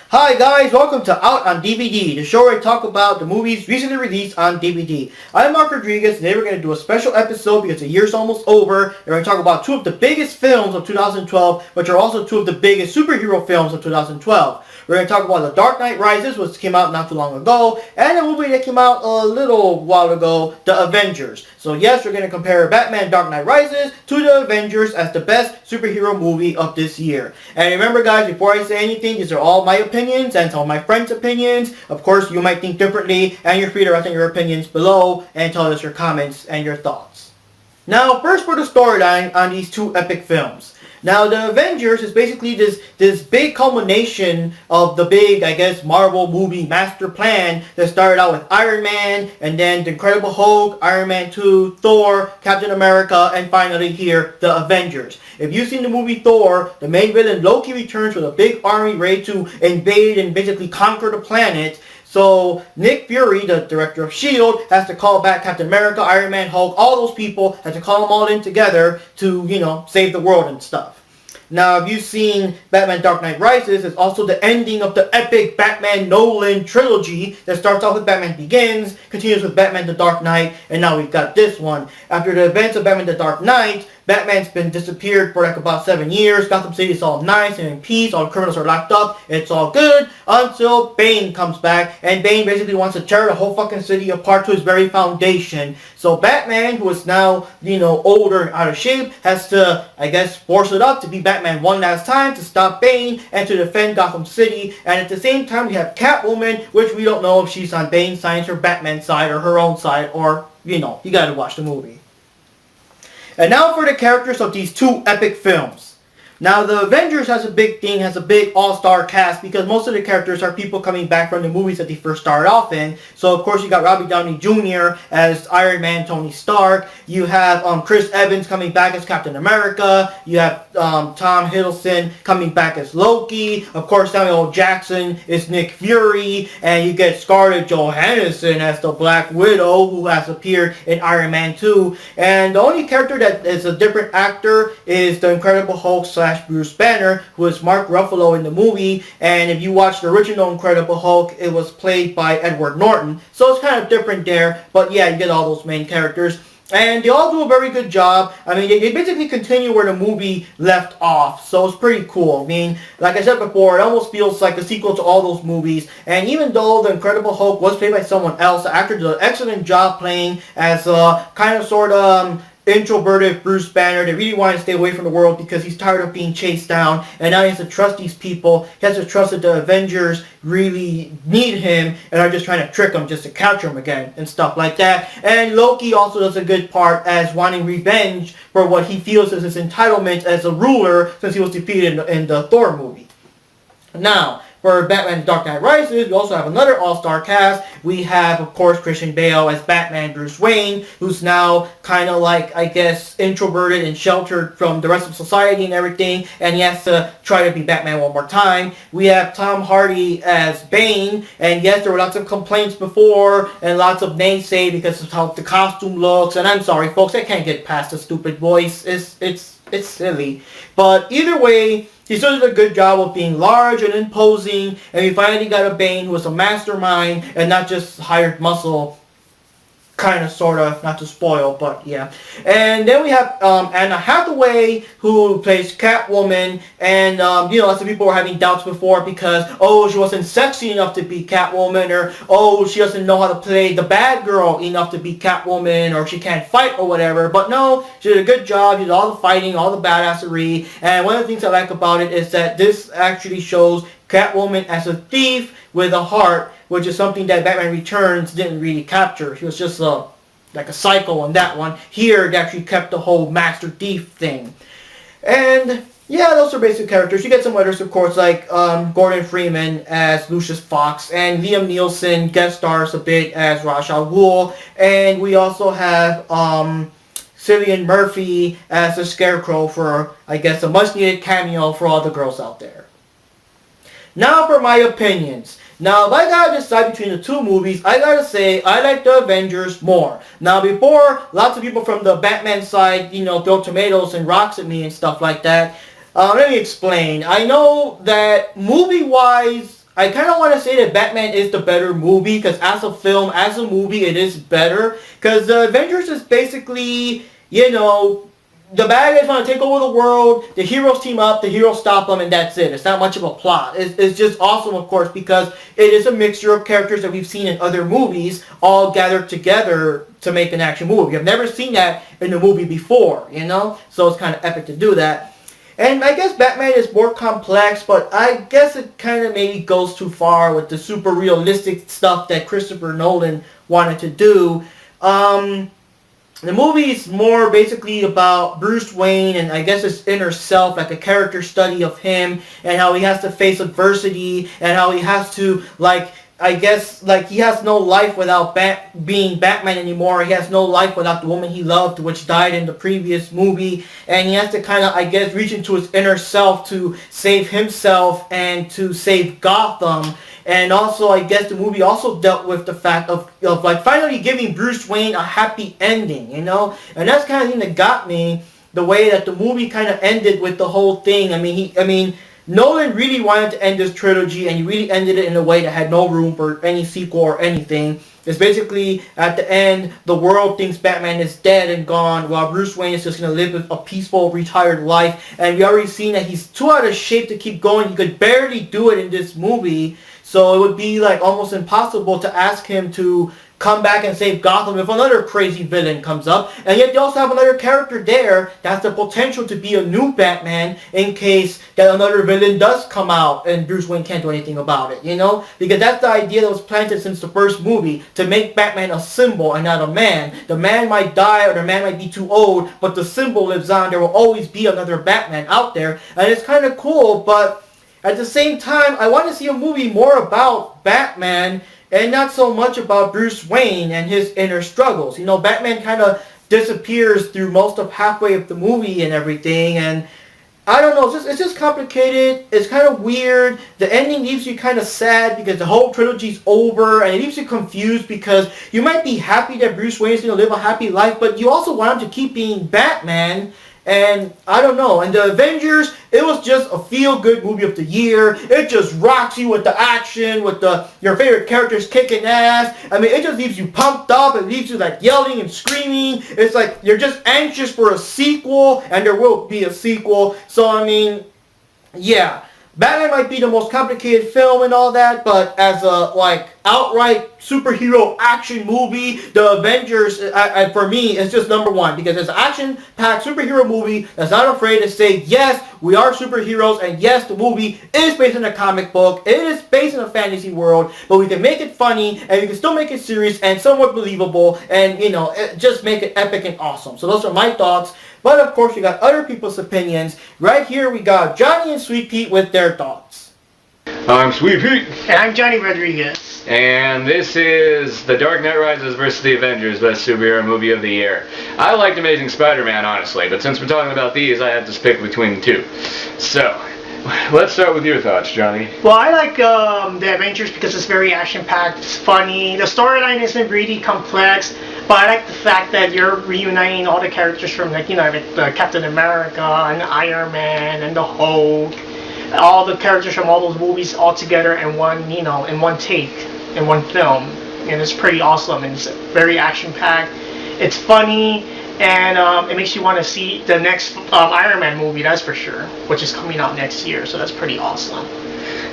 Hi guys, welcome to Out on DVD, the show where I talk about the movies recently released on DVD. I'm Mark Rodriguez, and today we're going to do a special episode because the year's almost over, and we're going to talk about two of the biggest films of 2012, which are also two of the biggest superhero films of 2012. We're going to talk about The Dark Knight Rises, which came out not too long ago, and a movie that came out a little while ago, The Avengers. So yes, we're going to compare Batman Dark Knight Rises to The Avengers as the best superhero movie of this year. And remember guys, before I say anything, these are all my opinions and some of my friends' opinions. Of course, you might think differently, and you're free to write in your opinions below and tell us your comments and your thoughts. Now, first for the storyline on these two epic films. Now, The Avengers is basically this big culmination of the big, I guess, Marvel movie master plan that started out with Iron Man, and then The Incredible Hulk, Iron Man 2, Thor, Captain America, and finally here, The Avengers. If you've seen the movie Thor, the main villain Loki returns with a big army ready to invade and basically conquer the planet. So Nick Fury, the director of S.H.I.E.L.D., has to call back Captain America, Iron Man, Hulk, all those people, has to call them all in together to, save the world and stuff. Now, if you've seen Batman Dark Knight Rises, it's also the ending of the epic Batman Nolan trilogy that starts off with Batman Begins, continues with Batman The Dark Knight, and now we've got this one. After the events of Batman The Dark Knight, Batman's been disappeared for like about 7 years. Gotham City is all nice and in peace. All the criminals are locked up. It's all good until Bane comes back. And Bane basically wants to tear the whole fucking city apart to its very foundation. So Batman, who is now, older and out of shape, has to, I guess, force it up to be Batman one last time to stop Bane and to defend Gotham City. And at the same time, we have Catwoman, which we don't know if she's on Bane's side, or Batman's side, or her own side, or, you gotta watch the movie. And now for the characters of these two epic films. Now, The Avengers has a big all-star cast because most of the characters are people coming back from the movies that they first started off in. So, of course, you got Robbie Downey Jr. as Iron Man, Tony Stark. You have Chris Evans coming back as Captain America. You have Tom Hiddleston coming back as Loki. Of course, Samuel L. Jackson is Nick Fury. And you get Scarlett Johansson as the Black Widow, who has appeared in Iron Man 2. And the only character that is a different actor is the Incredible Hulk / Bruce Banner, who is Mark Ruffalo in the movie. And if you watch the original Incredible Hulk, it was played by Edward Norton. So it's kind of different there. But yeah, you get all those main characters. And they all do a very good job. I mean, they basically continue where the movie left off. So it's pretty cool. I mean, like I said before, it almost feels like a sequel to all those movies. And even though The Incredible Hulk was played by someone else, the actor did an excellent job playing as a kind of sort of introverted Bruce Banner. They really want to stay away from the world because he's tired of being chased down, and now he has to trust these people. He has to trust that the Avengers really need him and are just trying to trick him just to capture him again and stuff like that. And Loki also does a good part as wanting revenge for what he feels is his entitlement as a ruler since he was defeated in the Thor movie. Now, for Batman Dark Knight Rises, we also have another all-star cast. We have, of course, Christian Bale as Batman Bruce Wayne, who's now kind of like, I guess, introverted and sheltered from the rest of society and everything, and he has to try to be Batman one more time. We have Tom Hardy as Bane, and yes, there were lots of complaints before, and lots of naysay because of how the costume looks, and I'm sorry, folks, I can't get past the stupid voice. It's silly. But either way, he still did a good job of being large and imposing, and we finally got a Bane who was a mastermind and not just hired muscle, kind of, sort of, not to spoil, but yeah. And then we have Anna Hathaway, who plays Catwoman, and lots of people were having doubts before because, oh, she wasn't sexy enough to be Catwoman, or, oh, she doesn't know how to play the bad girl enough to be Catwoman, or she can't fight or whatever. But no, she did a good job. She did all the fighting, all the badassery, and one of the things I like about it is that this actually shows Catwoman as a thief with a heart, which is something that Batman Returns didn't really capture. She was just like a psycho on that one. Here, they actually kept the whole Master Thief thing. And yeah, those are basic characters. You get some others, of course, like Gordon Freeman as Lucius Fox, and Liam Neeson guest stars a bit as Ra's al Ghul. And we also have Cillian Murphy as the Scarecrow for, I guess, a much-needed cameo for all the girls out there. Now for my opinions. Now, if I gotta decide between the two movies, I gotta say I like The Avengers more. Now, before, lots of people from the Batman side, throw tomatoes and rocks at me and stuff like that. Let me explain. I know that movie-wise, I kind of want to say that Batman is the better movie, because as a film, as a movie, it is better. Because the Avengers is basically, you know, the bad guys want to take over the world, the heroes team up, the heroes stop them, and that's it. It's not much of a plot. It's just awesome, of course, because it is a mixture of characters that we've seen in other movies all gathered together to make an action movie. I've never seen that in a movie before, you know? So it's kind of epic to do that. And I guess Batman is more complex, but I guess it kind of maybe goes too far with the super realistic stuff that Christopher Nolan wanted to do. The movie is more basically about Bruce Wayne and I guess his inner self, like a character study of him and how he has to face adversity and how he has to, like, I guess, like, he has no life without being Batman anymore. He has no life without the woman he loved, which died in the previous movie. And he has to kind of, I guess, reach into his inner self to save himself and to save Gotham. And also, I guess the movie also dealt with the fact of like, finally giving Bruce Wayne a happy ending, you know? And that's kind of the thing that got me, the way that the movie kind of ended with the whole thing. I mean, Nolan really wanted to end this trilogy, and he really ended it in a way that had no room for any sequel or anything. It's basically, at the end, the world thinks Batman is dead and gone, while Bruce Wayne is just going to live a peaceful, retired life. And we already seen that he's too out of shape to keep going. He could barely do it in this movie. So it would be like almost impossible to ask him to come back and save Gotham if another crazy villain comes up. And yet they also have another character there that has the potential to be a new Batman in case that another villain does come out and Bruce Wayne can't do anything about it, you know? Because that's the idea that was planted since the first movie, to make Batman a symbol and not a man. The man might die or the man might be too old, but the symbol lives on. There will always be another Batman out there. And it's kind of cool, but at the same time, I want to see a movie more about Batman and not so much about Bruce Wayne and his inner struggles. You know, Batman kind of disappears through most of halfway of the movie and everything, and I don't know, it's just complicated. It's kind of weird. The ending leaves you kind of sad because the whole trilogy's over, and it leaves you confused because you might be happy that Bruce Wayne is going to live a happy life, but you also want him to keep being Batman. And I don't know. And the Avengers, it was just a feel-good movie of the year. It just rocks you with the action, with your favorite characters kicking ass. I mean, it just leaves you pumped up. It leaves you like yelling and screaming. It's like you're just anxious for a sequel, and there will be a sequel. So I mean, yeah. Batman might be the most complicated film and all that, but as a, like, outright superhero action movie, the Avengers, for me, is just number one. Because it's an action-packed superhero movie that's not afraid to say, yes, we are superheroes, and yes, the movie is based on a comic book. It is based in a fantasy world, but we can make it funny, and we can still make it serious and somewhat believable, and, you know, just make it epic and awesome. So those are my thoughts. But of course, we got other people's opinions. Right here, we got Johnny and Sweet Pete with their thoughts. I'm Sweet Pete. And I'm Johnny Rodriguez. And this is The Dark Knight Rises versus The Avengers, best superhero movie of the year. I liked Amazing Spider-Man, honestly, but since we're talking about these, I have to pick between the two. So, let's start with your thoughts, Johnny. Well, I like The Avengers because it's very action-packed, it's funny. The storyline isn't really complex, but I like the fact that you're reuniting all the characters from, like, you know, like Captain America and Iron Man and the Hulk, all the characters from all those movies all together in one, you know, in one take, in one film, and it's pretty awesome. And it's very action-packed. It's funny, and it makes you want to see the next Iron Man movie, that's for sure, which is coming out next year. So that's pretty awesome.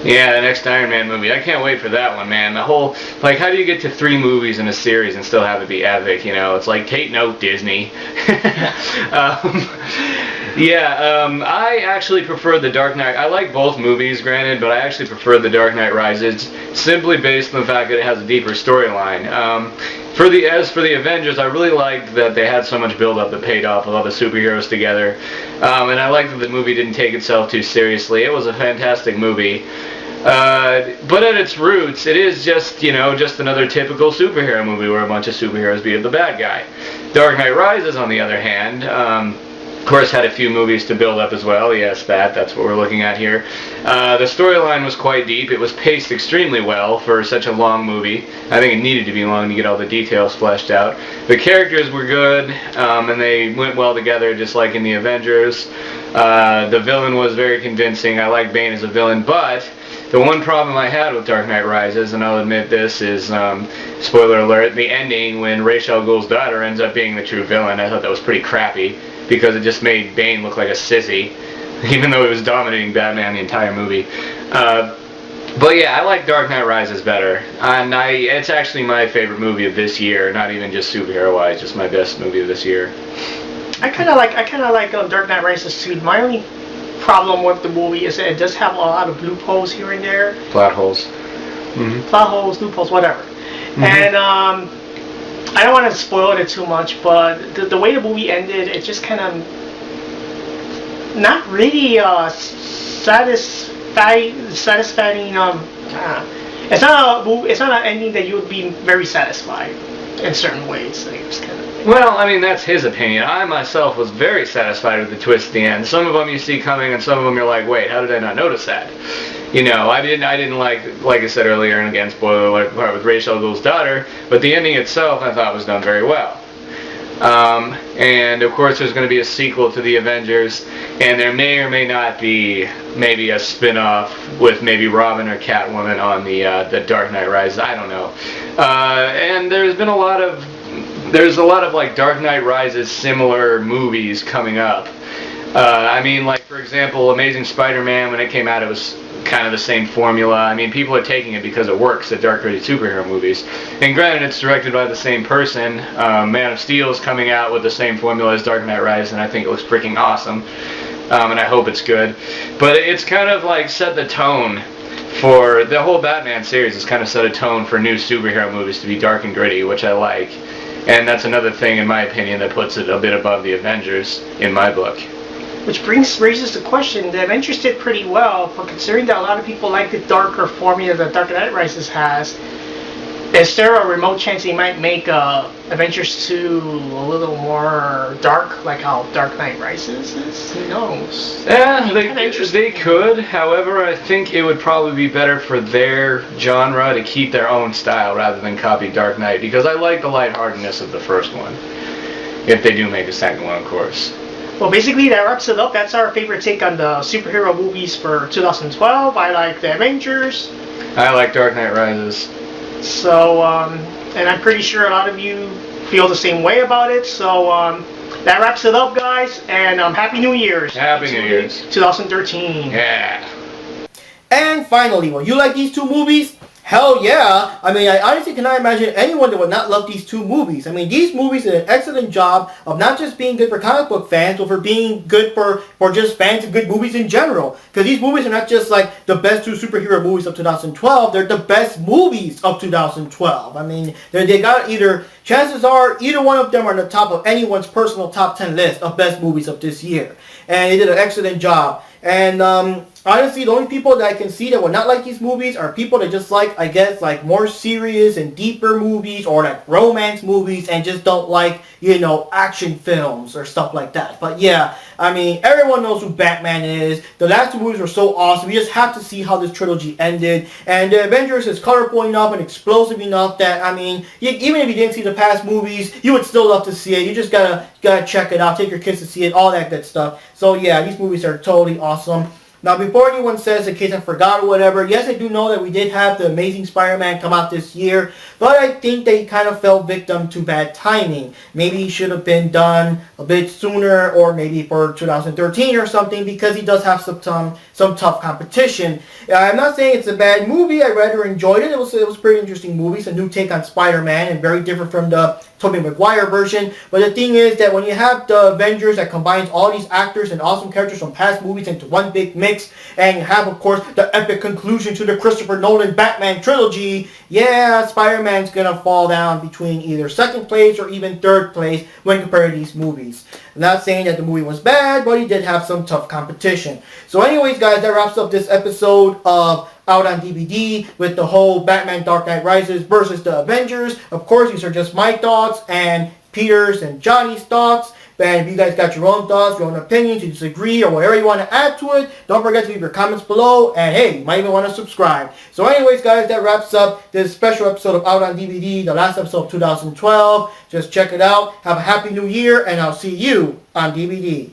Yeah, the next Iron Man movie. I can't wait for that one, man. The whole, like, how do you get to 3 movies in a series and still have it be epic, you know? It's like, take note, Disney. I actually prefer The Dark Knight. I like both movies, granted, but I actually prefer The Dark Knight Rises, simply based on the fact that it has a deeper storyline. As for the Avengers, I really liked that they had so much build-up that paid off with all the superheroes together. And I liked that the movie didn't take itself too seriously. It was a fantastic movie. But at its roots, it is just, you know, just another typical superhero movie where a bunch of superheroes beat the bad guy. Dark Knight Rises, on the other hand, of course, had a few movies to build up as well. Yes, that's what we're looking at here. The storyline was quite deep. It was paced extremely well for such a long movie. I think it needed to be long to get all the details fleshed out. The characters were good, and they went well together, just like in the Avengers. The villain was very convincing. I like Bane as a villain, but The one problem I had with Dark Knight Rises, and I'll admit this, is, spoiler alert, the ending when Ra's al Ghul's daughter ends up being the true villain. I thought that was pretty crappy, because it just made Bane look like a sissy, even though he was dominating Batman the entire movie. But yeah, I like Dark Knight Rises better, and it's actually my favorite movie of this year, not even just superhero-wise, just my best movie of this year. I kind of like Dark Knight Rises too. My only problem with the movie is that it does have a lot of loopholes here and there. Plot holes. Plot holes, loopholes, whatever. And I don't want to spoil it too much, but the way the movie ended, it just kind of not really satisfying. It's not an ending that you would be very satisfied in certain ways. Like, it's kind of. Well, I mean, that's his opinion. I myself was very satisfied with the twist at the end. Some of them you see coming, and some of them you're like, wait, how did I not notice that? You know, I didn't like I said earlier, and again, spoiler alert, part with Ra's al Ghul's daughter, but the ending itself I thought was done very well. And of course there's going to be a sequel to the Avengers, and there may or may not be maybe a spin-off with maybe Robin or Catwoman on the Dark Knight Rises. I don't know. And there's a lot of like Dark Knight Rises similar movies coming up. I mean, like for example, Amazing Spider-Man, when it came out, it was kind of the same formula. I mean, people are taking it because it works, the dark gritty superhero movies. And granted, it's directed by the same person. Man of Steel is coming out with the same formula as Dark Knight Rises, and I think it looks freaking awesome. And I hope it's good. But it's kind of like set the tone for the whole Batman series. Has kind of set a tone for new superhero movies to be dark and gritty, which I like. And that's another thing, in my opinion, that puts it a bit above the Avengers in my book. Which raises the question, the Avengers did pretty well, but considering that a lot of people like the darker formula that Dark Knight Rises has, is there a remote chance they might make Avengers 2 a little more dark, like how Dark Knight Rises is? Who knows? Yeah, they could. However, I think it would probably be better for their genre to keep their own style rather than copy Dark Knight, because I like the lightheartedness of the first one. If they do make a second one, of course. Well, basically that wraps it up. That's our favorite take on the superhero movies for 2012. I like the Avengers. I like Dark Knight Rises. So, and I'm pretty sure a lot of you feel the same way about it. So, that wraps it up, guys. And Happy New Year's. Happy New Year's. 2013. Yeah. And finally, will you like these two movies? Hell yeah! I mean, I honestly cannot imagine anyone that would not love these two movies. I mean, these movies did an excellent job of not just being good for comic book fans, but for being good for just fans of good movies in general. Because these movies are not just like the best two superhero movies of 2012, they're the best movies of 2012. I mean, they got either, chances are, either one of them are on the top of anyone's personal top 10 list of best movies of this year. And they did an excellent job. And honestly, the only people that I can see that would not like these movies are people that just like, I guess, like more serious and deeper movies or like romance movies and just don't like, you know, action films or stuff like that. But yeah, I mean, everyone knows who Batman is. The last two movies were so awesome. You just have to see how this trilogy ended. And the Avengers is colorful enough and explosive enough that, I mean, even if you didn't see the past movies, you would still love to see it. You just gotta check it out, take your kids to see it, all that good stuff. So yeah, these movies are totally awesome. Now, before anyone says, in case I forgot or whatever, yes, I do know that we did have the Amazing Spider-Man come out this year, but I think they kind of fell victim to bad timing. Maybe it should have been done a bit sooner, or maybe for 2013 or something, because he does have some tough competition. I'm not saying it's a bad movie. I rather enjoyed it. It was a pretty interesting movie. It's a new take on Spider-Man and very different from the Tobey Maguire version. But the thing is that when you have the Avengers that combines all these actors and awesome characters from past movies into one big mix, and you have, of course, the epic conclusion to the Christopher Nolan Batman trilogy, yeah, Spider-Man's gonna fall down between either second place or even third place when compared to these movies. I'm not saying that the movie was bad, but he did have some tough competition. So anyways, guys, that wraps up this episode of Out on DVD with the whole Batman Dark Knight Rises versus the Avengers. Of course, these are just my thoughts and Peter's and Johnny's thoughts. And if you guys got your own thoughts, your own opinions, you disagree, or whatever you want to add to it, don't forget to leave your comments below. And hey, you might even want to subscribe. So anyways, guys, that wraps up this special episode of Out on DVD, the last episode of 2012. Just check it out. Have a happy new year, and I'll see you on DVD.